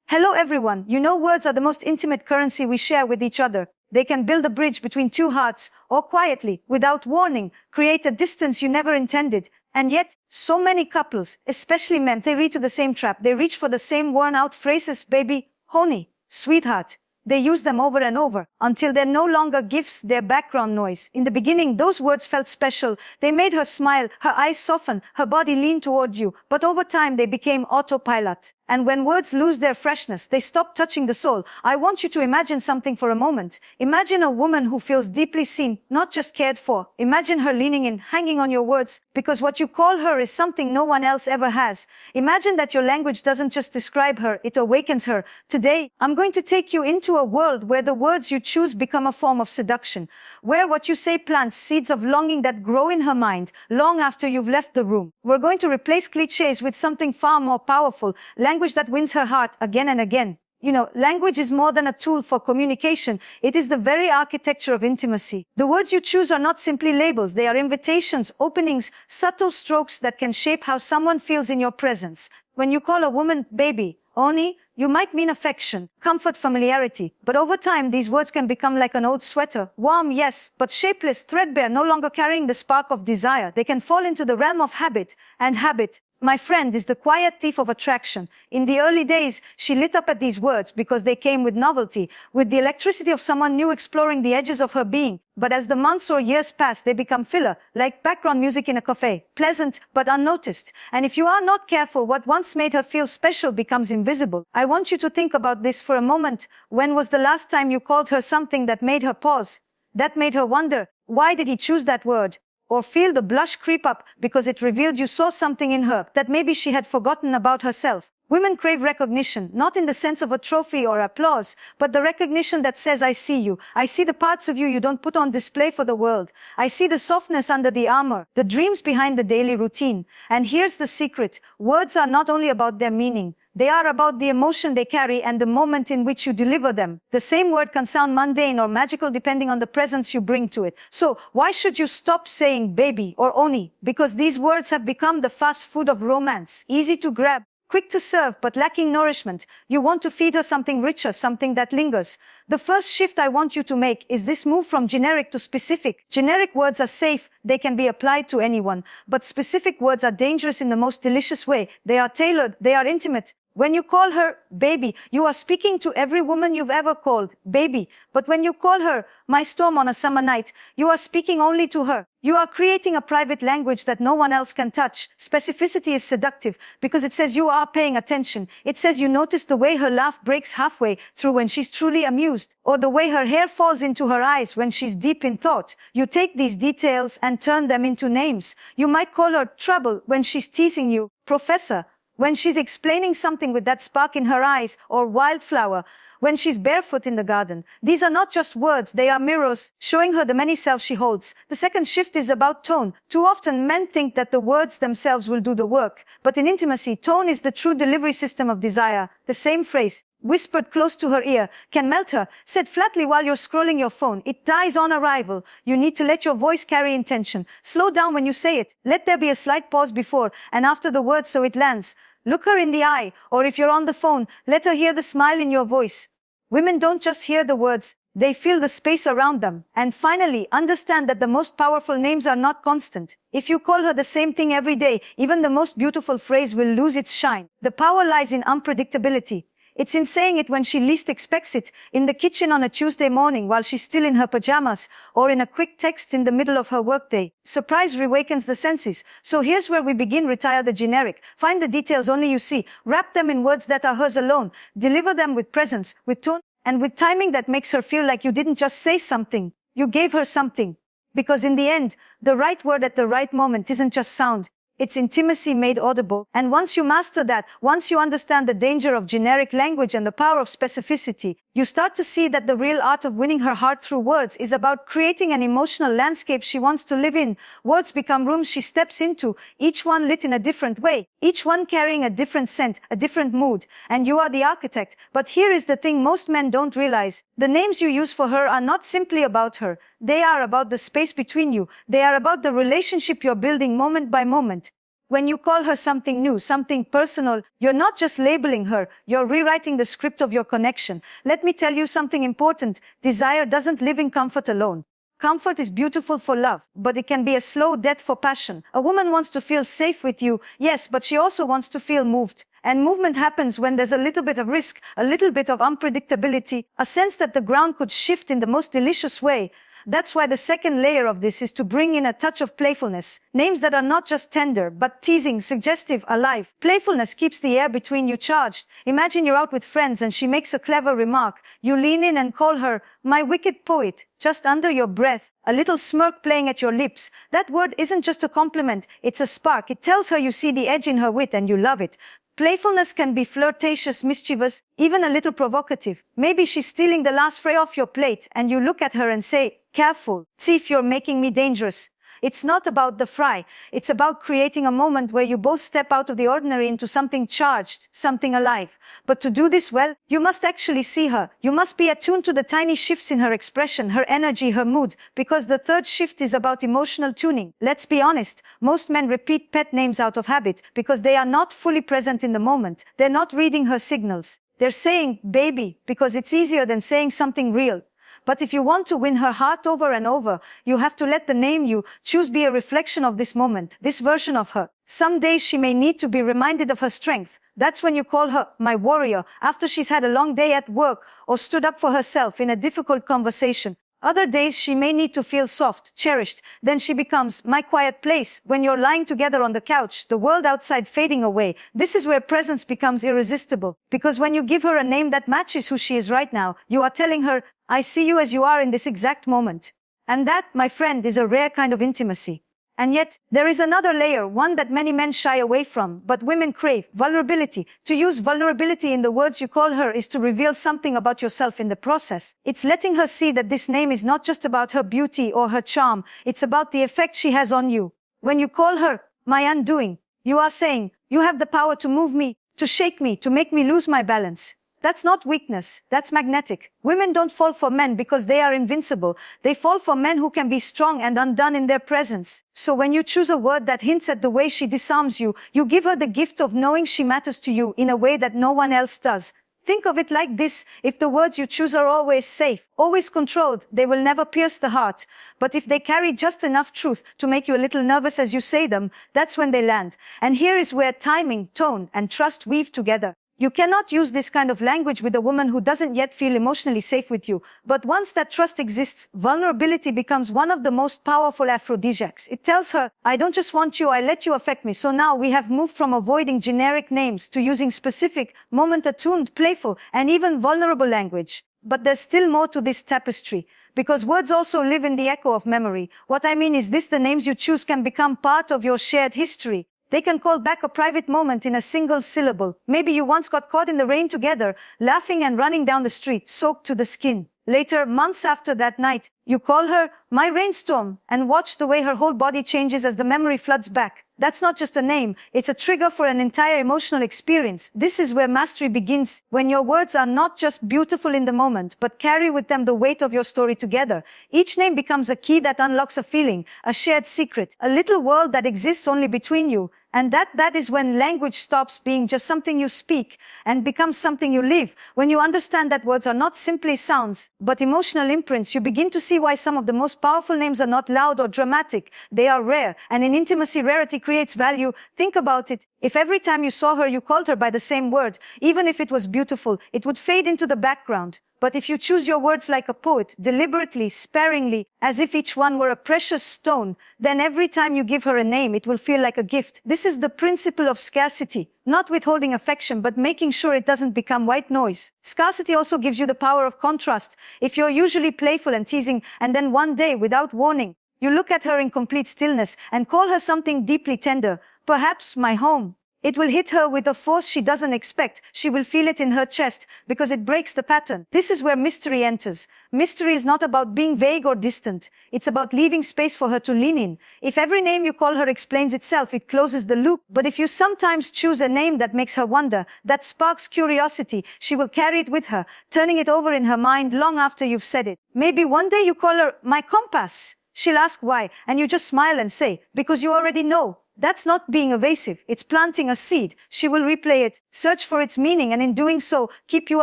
Hello everyone, you know words are the most intimate currency we share with each other. They can build a bridge between two hearts, or quietly, without warning, create a distance you never intended. And yet, so many couples, especially men, they reach to the same trap. They reach for the same worn-out phrases, baby, honey, sweetheart. They use them over and over, until they're no longer gifts, they're background noise. In the beginning, those words felt special. They made her smile, her eyes soften, her body lean toward you. But over time, they became autopilot. And when words lose their freshness, they stop touching the soul. I want you to imagine something for a moment. Imagine a woman who feels deeply seen, not just cared for. Imagine her leaning in, hanging on your words, because what you call her is something no one else ever has. Imagine that your language doesn't just describe her, it awakens her. Today, I'm going to take you into a world where the words you choose become a form of seduction, where what you say plants seeds of longing that grow in her mind long after you've left the room. We're going to replace clichés with something far more powerful, language that wins her heart again and again. You know, language is more than a tool for communication. It is the very architecture of intimacy. The words you choose are not simply labels. They are invitations, openings, subtle strokes that can shape how someone feels in your presence. When you call a woman baby, Oni, you might mean affection, comfort, familiarity. But over time, these words can become like an old sweater. Warm, yes, but shapeless, threadbare, no longer carrying the spark of desire. They can fall into the realm of habit. And habit, my friend, is the quiet thief of attraction. In the early days, she lit up at these words because they came with novelty, with the electricity of someone new exploring the edges of her being. But as the months or years pass, they become filler, like background music in a cafe, pleasant but unnoticed. And if you are not careful, what once made her feel special becomes invisible. I want you to think about this for a moment. When was the last time you called her something that made her pause? That made her wonder, why did he choose that word? Or feel the blush creep up because it revealed you saw something in her that maybe she had forgotten about herself. Women crave recognition, not in the sense of a trophy or applause, but the recognition that says, I see you. I see the parts of you you don't put on display for the world. I see the softness under the armor, the dreams behind the daily routine. And here's the secret. Words are not only about their meaning. They are about the emotion they carry and the moment in which you deliver them. The same word can sound mundane or magical depending on the presence you bring to it. So, why should you stop saying baby or oni? Because these words have become the fast food of romance. Easy to grab, quick to serve, but lacking nourishment. You want to feed her something richer, something that lingers. The first shift I want you to make is this move from generic to specific. Generic words are safe. They can be applied to anyone. But specific words are dangerous in the most delicious way. They are tailored. They are intimate. When you call her baby, you are speaking to every woman you've ever called baby. But when you call her my storm on a summer night, you are speaking only to her. You are creating a private language that no one else can touch. Specificity is seductive because it says you are paying attention. It says you notice the way her laugh breaks halfway through when she's truly amused, or the way her hair falls into her eyes when she's deep in thought. You take these details and turn them into names. You might call her trouble when she's teasing you, professor, when she's explaining something with that spark in her eyes, or wildflower, when she's barefoot in the garden. These are not just words, they are mirrors, showing her the many selves she holds. The second shift is about tone. Too often men think that the words themselves will do the work, but in intimacy, tone is the true delivery system of desire. The same phrase, whispered close to her ear, can melt her. Said flatly while you're scrolling your phone, it dies on arrival. You need to let your voice carry intention. Slow down when you say it. Let there be a slight pause before and after the word so it lands. Look her in the eye, or if you're on the phone, let her hear the smile in your voice. Women don't just hear the words, they feel the space around them. And finally, understand that the most powerful names are not constant. If you call her the same thing every day, even the most beautiful phrase will lose its shine. The power lies in unpredictability. It's in saying it when she least expects it, in the kitchen on a Tuesday morning while she's still in her pajamas, or in a quick text in the middle of her workday. Surprise reawakens the senses. So here's where we begin. Retire the generic. Find the details only you see. Wrap them in words that are hers alone. Deliver them with presence, with tone, and with timing that makes her feel like you didn't just say something. You gave her something. Because in the end, the right word at the right moment isn't just sound. It's intimacy made audible. And once you master that, once you understand the danger of generic language and the power of specificity, you start to see that the real art of winning her heart through words is about creating an emotional landscape she wants to live in. Words become rooms she steps into, each one lit in a different way, each one carrying a different scent, a different mood. And you are the architect. But here is the thing most men don't realize. The names you use for her are not simply about her. They are about the space between you. They are about the relationship you're building moment by moment. When you call her something new, something personal, you're not just labeling her, you're rewriting the script of your connection. Let me tell you something important. Desire doesn't live in comfort alone. Comfort is beautiful for love, but it can be a slow death for passion. A woman wants to feel safe with you, yes, but she also wants to feel moved. And movement happens when there's a little bit of risk, a little bit of unpredictability, a sense that the ground could shift in the most delicious way. That's why the second layer of this is to bring in a touch of playfulness. Names that are not just tender, but teasing, suggestive, alive. Playfulness keeps the air between you charged. Imagine you're out with friends and she makes a clever remark. You lean in and call her, "My wicked poet," just under your breath, a little smirk playing at your lips. That word isn't just a compliment, it's a spark. It tells her you see the edge in her wit and you love it. Playfulness can be flirtatious, mischievous, even a little provocative. Maybe she's stealing the last fry off your plate and you look at her and say, "Careful, thief, you're making me dangerous." It's not about the fry. It's about creating a moment where you both step out of the ordinary into something charged, something alive. But to do this well, you must actually see her. You must be attuned to the tiny shifts in her expression, her energy, her mood, because the third shift is about emotional tuning. Let's be honest, most men repeat pet names out of habit because they are not fully present in the moment. They're not reading her signals. They're saying baby because it's easier than saying something real. But if you want to win her heart over and over, you have to let the name you choose be a reflection of this moment, this version of her. Some days she may need to be reminded of her strength. That's when you call her my warrior, after she's had a long day at work or stood up for herself in a difficult conversation. Other days she may need to feel soft, cherished. Then she becomes my quiet place. When you're lying together on the couch, the world outside fading away, this is where presence becomes irresistible. Because when you give her a name that matches who she is right now, you are telling her, "I see you as you are in this exact moment." And that, my friend, is a rare kind of intimacy. And yet, there is another layer, one that many men shy away from, but women crave: vulnerability. To use vulnerability in the words you call her is to reveal something about yourself in the process. It's letting her see that this name is not just about her beauty or her charm, it's about the effect she has on you. When you call her my undoing, you are saying, "You have the power to move me, to shake me, to make me lose my balance." That's not weakness, that's magnetic. Women don't fall for men because they are invincible. They fall for men who can be strong and undone in their presence. So when you choose a word that hints at the way she disarms you, you give her the gift of knowing she matters to you in a way that no one else does. Think of it like this: if the words you choose are always safe, always controlled, they will never pierce the heart. But if they carry just enough truth to make you a little nervous as you say them, that's when they land. And here is where timing, tone, and trust weave together. You cannot use this kind of language with a woman who doesn't yet feel emotionally safe with you. But once that trust exists, vulnerability becomes one of the most powerful aphrodisiacs. It tells her, "I don't just want you, I let you affect me." So now we have moved from avoiding generic names to using specific, moment-attuned, playful, and even vulnerable language. But there's still more to this tapestry, because words also live in the echo of memory. What I mean is this: the names you choose can become part of your shared history. They can call back a private moment in a single syllable. Maybe you once got caught in the rain together, laughing and running down the street, soaked to the skin. Later, months after that night, you call her my rainstorm and watch the way her whole body changes as the memory floods back. That's not just a name, it's a trigger for an entire emotional experience. This is where mastery begins, when your words are not just beautiful in the moment, but carry with them the weight of your story together. Each name becomes a key that unlocks a feeling, a shared secret, a little world that exists only between you. And that is when language stops being just something you speak and becomes something you live. When you understand that words are not simply sounds, but emotional imprints, you begin to see why some of the most powerful names are not loud or dramatic. They are rare. And in intimacy, rarity creates value. Think about it. If every time you saw her, you called her by the same word, even if it was beautiful, it would fade into the background. But if you choose your words like a poet, deliberately, sparingly, as if each one were a precious stone, then every time you give her a name, it will feel like a gift. This is the principle of scarcity. Not withholding affection, but making sure it doesn't become white noise. Scarcity also gives you the power of contrast. If you're usually playful and teasing, and then one day, without warning, you look at her in complete stillness and call her something deeply tender, perhaps my home, it will hit her with a force she doesn't expect. She will feel it in her chest because it breaks the pattern. This is where mystery enters. Mystery is not about being vague or distant. It's about leaving space for her to lean in. If every name you call her explains itself, it closes the loop. But if you sometimes choose a name that makes her wonder, that sparks curiosity, she will carry it with her, turning it over in her mind long after you've said it. Maybe one day you call her my compass. She'll ask why, and you just smile and say, because you already know. That's not being evasive. It's planting a seed. She will replay it, search for its meaning, and in doing so, keep you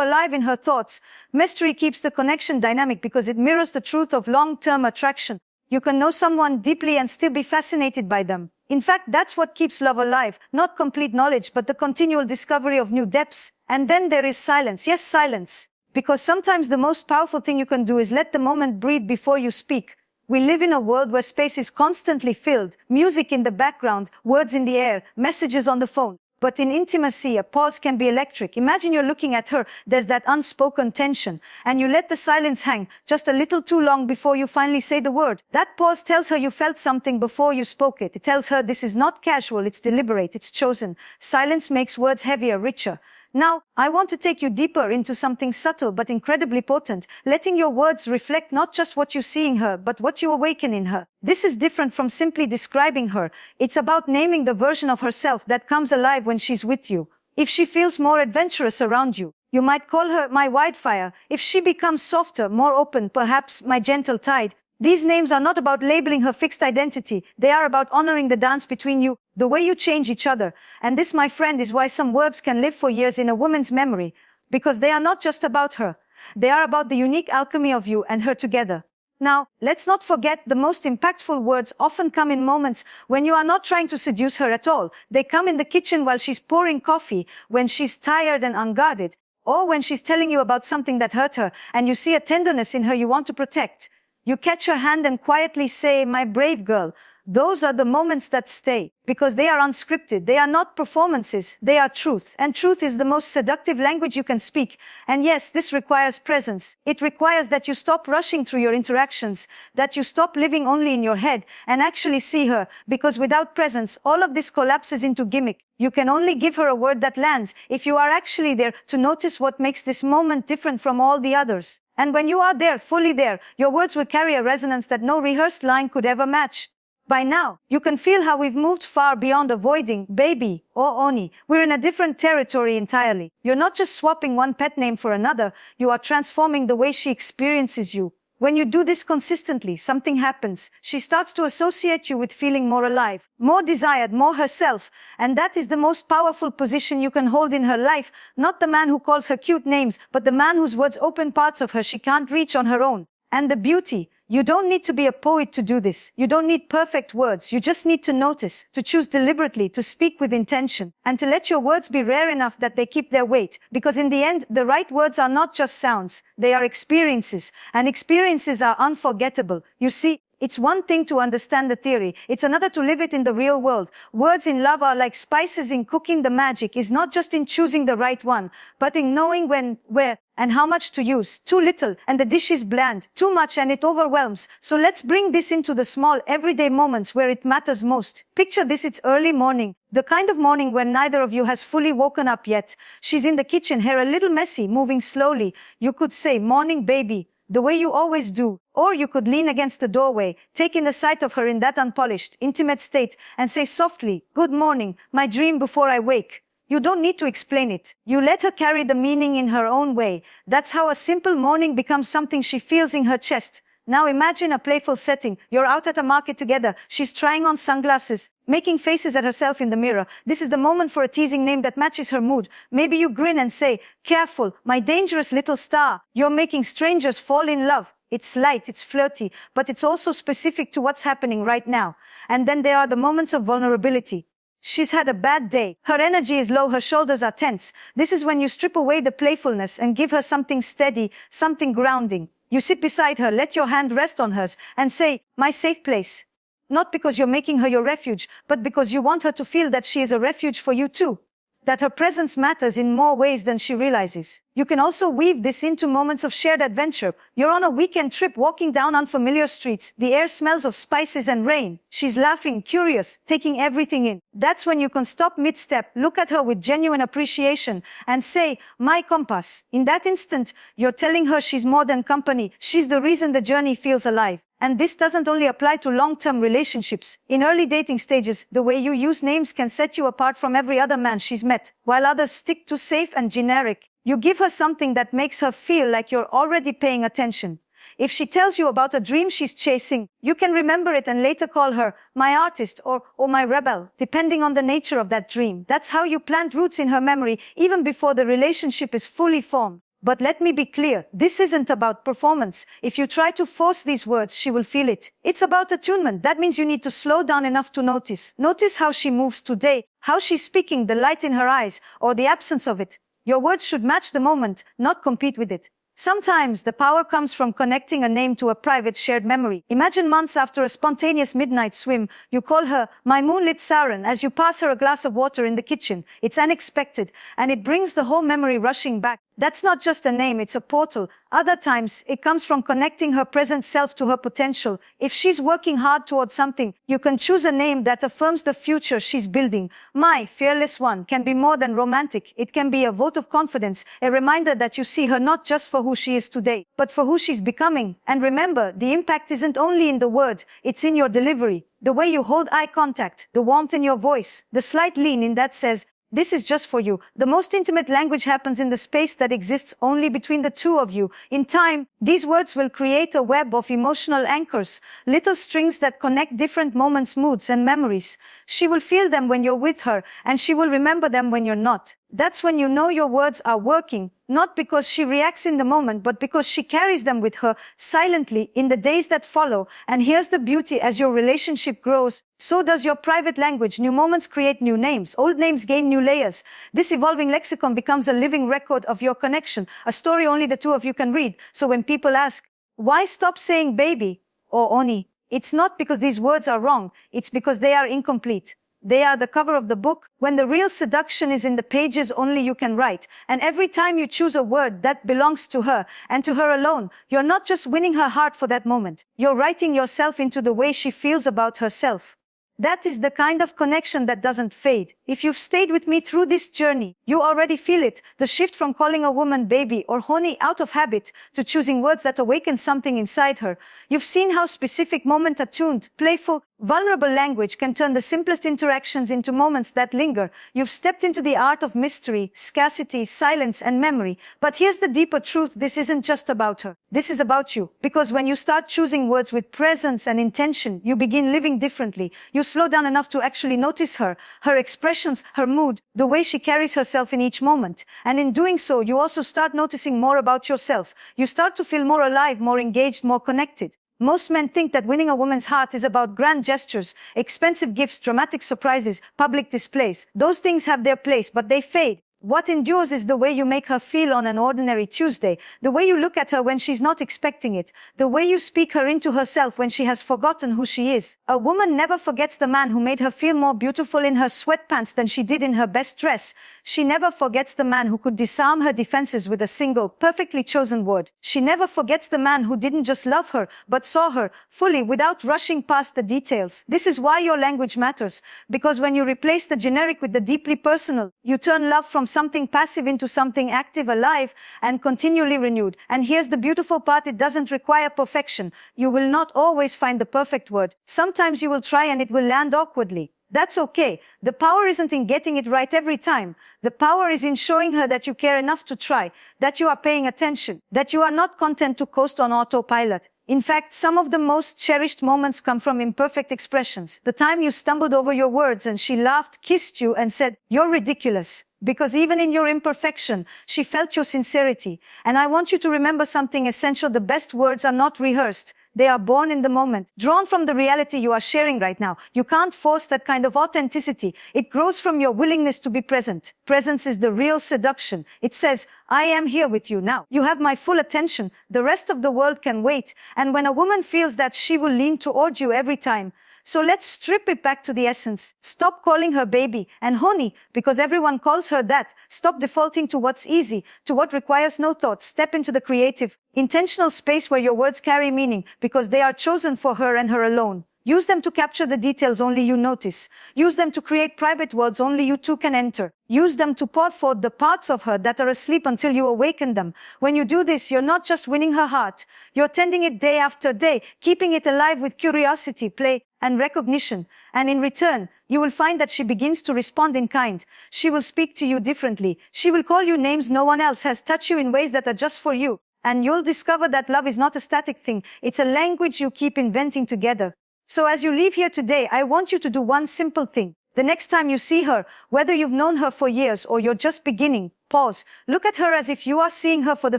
alive in her thoughts. Mystery keeps the connection dynamic because it mirrors the truth of long-term attraction. You can know someone deeply and still be fascinated by them. In fact, that's what keeps love alive, not complete knowledge, but the continual discovery of new depths. And then there is silence. Yes, silence. Because sometimes the most powerful thing you can do is let the moment breathe before you speak. We live in a world where space is constantly filled, music in the background, words in the air, messages on the phone. But in intimacy, a pause can be electric. Imagine you're looking at her, there's that unspoken tension, and you let the silence hang just a little too long before you finally say the word. That pause tells her you felt something before you spoke it. It tells her this is not casual, it's deliberate, it's chosen. Silence makes words heavier, richer. Now, I want to take you deeper into something subtle but incredibly potent, letting your words reflect not just what you see in her, but what you awaken in her. This is different from simply describing her. It's about naming the version of herself that comes alive when she's with you. If she feels more adventurous around you, you might call her my wildfire. If she becomes softer, more open, perhaps my gentle tide. These names are not about labeling her fixed identity. They are about honoring the dance between you, the way you change each other. And this, my friend, is why some words can live for years in a woman's memory. Because they are not just about her. They are about the unique alchemy of you and her together. Now, let's not forget the most impactful words often come in moments when you are not trying to seduce her at all. They come in the kitchen while she's pouring coffee, when she's tired and unguarded, or when she's telling you about something that hurt her and you see a tenderness in her you want to protect. You catch her hand and quietly say, my brave girl. Those are the moments that stay, because they are unscripted. They are not performances. They are truth. And truth is the most seductive language you can speak. And yes, this requires presence. It requires that you stop rushing through your interactions, that you stop living only in your head and actually see her, because without presence, all of this collapses into gimmick. You can only give her a word that lands if you are actually there to notice what makes this moment different from all the others. And when you are there, fully there, your words will carry a resonance that no rehearsed line could ever match. By now, you can feel how we've moved far beyond avoiding baby or Oni. We're in a different territory entirely. You're not just swapping one pet name for another, you are transforming the way she experiences you. When you do this consistently, something happens. She starts to associate you with feeling more alive, more desired, more herself. And that is the most powerful position you can hold in her life. Not the man who calls her cute names, but the man whose words open parts of her she can't reach on her own. And the beauty. You don't need to be a poet to do this. You don't need perfect words. You just need to notice, to choose deliberately, to speak with intention, and to let your words be rare enough that they keep their weight. Because in the end, the right words are not just sounds. They are experiences. And experiences are unforgettable. You see, it's one thing to understand the theory. It's another to live it in the real world. Words in love are like spices in cooking. The magic is not just in choosing the right one, but in knowing when, where, and how much to use. Too little, and the dish is bland. Too much, and it overwhelms. So let's bring this into the small, everyday moments where it matters most. Picture this, it's early morning. The kind of morning when neither of you has fully woken up yet. She's in the kitchen, hair a little messy, moving slowly. You could say, morning, baby, the way you always do. Or you could lean against the doorway, take in the sight of her in that unpolished, intimate state, and say softly, good morning, my dream before I wake. You don't need to explain it. You let her carry the meaning in her own way. That's how a simple morning becomes something she feels in her chest. Now imagine a playful setting. You're out at a market together. She's trying on sunglasses, making faces at herself in the mirror. This is the moment for a teasing name that matches her mood. Maybe you grin and say, careful, my dangerous little star. You're making strangers fall in love. It's light, it's flirty, but it's also specific to what's happening right now. And then there are the moments of vulnerability. She's had a bad day. Her energy is low, her shoulders are tense. This is when you strip away the playfulness and give her something steady, something grounding. You sit beside her, let your hand rest on hers, and say, my safe place. Not because you're making her your refuge, but because you want her to feel that she is a refuge for you too. That her presence matters in more ways than she realizes. You can also weave this into moments of shared adventure. You're on a weekend trip walking down unfamiliar streets. The air smells of spices and rain. She's laughing, curious, taking everything in. That's when you can stop mid-step, look at her with genuine appreciation, and say, my compass. In that instant, you're telling her she's more than company. She's the reason the journey feels alive. And this doesn't only apply to long-term relationships. In early dating stages, the way you use names can set you apart from every other man she's met, while others stick to safe and generic. You give her something that makes her feel like you're already paying attention. If she tells you about a dream she's chasing, you can remember it and later call her my artist or my rebel, depending on the nature of that dream. That's how you plant roots in her memory even before the relationship is fully formed. But let me be clear, this isn't about performance. If you try to force these words, she will feel it. It's about attunement. That means you need to slow down enough to notice. Notice how she moves today, how she's speaking, the light in her eyes, or the absence of it. Your words should match the moment, not compete with it. Sometimes the power comes from connecting a name to a private shared memory. Imagine months after a spontaneous midnight swim, you call her my moonlit siren as you pass her a glass of water in the kitchen. It's unexpected, and it brings the whole memory rushing back. That's not just a name, it's a portal. Other times, it comes from connecting her present self to her potential. If she's working hard towards something, you can choose a name that affirms the future she's building. My fearless one can be more than romantic. It can be a vote of confidence, a reminder that you see her not just for who she is today, but for who she's becoming. And remember, the impact isn't only in the word, it's in your delivery. The way you hold eye contact, the warmth in your voice, the slight lean in that says, this is just for you. The most intimate language happens in the space that exists only between the two of you. In time, these words will create a web of emotional anchors, little strings that connect different moments, moods, and memories. She will feel them when you're with her, and she will remember them when you're not. That's when you know your words are working, not because she reacts in the moment, but because she carries them with her silently in the days that follow. And here's the beauty: as your relationship grows, so does your private language. New moments create new names. Old names gain new layers. This evolving lexicon becomes a living record of your connection, a story only the two of you can read. So when people ask, why stop saying baby or oni? It's not because these words are wrong. It's because they are incomplete. They are the cover of the book, when the real seduction is in the pages only you can write. And every time you choose a word that belongs to her, and to her alone, you're not just winning her heart for that moment. You're writing yourself into the way she feels about herself. That is the kind of connection that doesn't fade. If you've stayed with me through this journey, you already feel it. The shift from calling a woman baby or honey out of habit to choosing words that awaken something inside her. You've seen how specific, moment-attuned, playful, vulnerable language can turn the simplest interactions into moments that linger. You've stepped into the art of mystery, scarcity, silence, and memory. But here's the deeper truth: this isn't just about her. This is about you. Because when you start choosing words with presence and intention, you begin living differently. You slow down enough to actually notice her, her expressions, her mood, the way she carries herself in each moment. And in doing so, you also start noticing more about yourself. You start to feel more alive, more engaged, more connected. Most men think that winning a woman's heart is about grand gestures, expensive gifts, dramatic surprises, public displays. Those things have their place, but they fade. What endures is the way you make her feel on an ordinary Tuesday, the way you look at her when she's not expecting it, the way you speak her into herself when she has forgotten who she is. A woman never forgets the man who made her feel more beautiful in her sweatpants than she did in her best dress. She never forgets the man who could disarm her defenses with a single, perfectly chosen word. She never forgets the man who didn't just love her, but saw her fully without rushing past the details. This is why your language matters, because when you replace the generic with the deeply personal, you turn love from something passive into something active, alive, and continually renewed. And here's the beautiful part: it doesn't require perfection. You will not always find the perfect word. Sometimes you will try and it will land awkwardly. That's okay. The power isn't in getting it right every time. The power is in showing her that you care enough to try, that you are paying attention, that you are not content to coast on autopilot. In fact, some of the most cherished moments come from imperfect expressions. The time you stumbled over your words and she laughed, kissed you, and said, "You're ridiculous." Because even in your imperfection, she felt your sincerity. And I want you to remember something essential: the best words are not rehearsed. They are born in the moment, drawn from the reality you are sharing right now. You can't force that kind of authenticity. It grows from your willingness to be present. Presence is the real seduction. It says, I am here with you now. You have my full attention. The rest of the world can wait. And when a woman feels that, she will lean toward you every time. So let's strip it back to the essence. Stop calling her baby and honey because everyone calls her that. Stop defaulting to what's easy, to what requires no thought. Step into the creative, intentional space where your words carry meaning because they are chosen for her and her alone. Use them to capture the details only you notice. Use them to create private worlds only you two can enter. Use them to pour forth the parts of her that are asleep until you awaken them. When you do this, you're not just winning her heart. You're tending it day after day, keeping it alive with curiosity, play, and recognition. And in return, you will find that she begins to respond in kind. She will speak to you differently. She will call you names no one else has, touch you in ways that are just for you. And you'll discover that love is not a static thing. It's a language you keep inventing together. So as you leave here today, I want you to do one simple thing. The next time you see her, whether you've known her for years or you're just beginning, pause. Look at her as if you are seeing her for the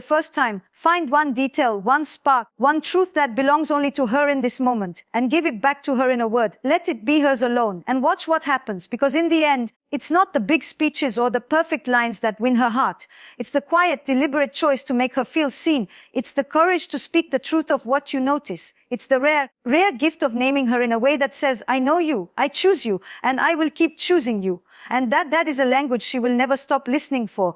first time. Find one detail, one spark, one truth that belongs only to her in this moment, and give it back to her in a word. Let it be hers alone, and watch what happens, because in the end, it's not the big speeches or the perfect lines that win her heart. It's the quiet, deliberate choice to make her feel seen. It's the courage to speak the truth of what you notice. It's the rare gift of naming her in a way that says, I know you, I choose you, and I will keep choosing you. And that is a language she will never stop listening for.